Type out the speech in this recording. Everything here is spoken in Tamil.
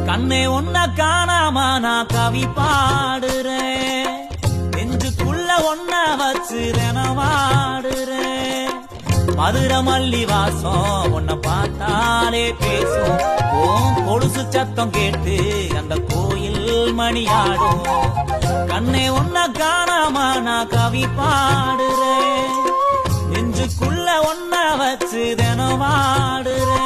கண்ணே ஒன்ன காணாம நான் கவி பாடுறேன், நெஞ்சுக்குள்ள ஒன்ன வச்சு தினவாடுறேன். மதுரை மல்லி வாசம் உன்னை பார்த்தாலே பேசும், ஓம் கொலுசு சத்தம் கேட்டு அந்த கோயில் மணியாடும். கண்ணே ஒன்ன காணாம நான் கவி பாடுறேன், நெஞ்சுக்குள்ள ஒன்ன வச்சு தினவாடுறேன்.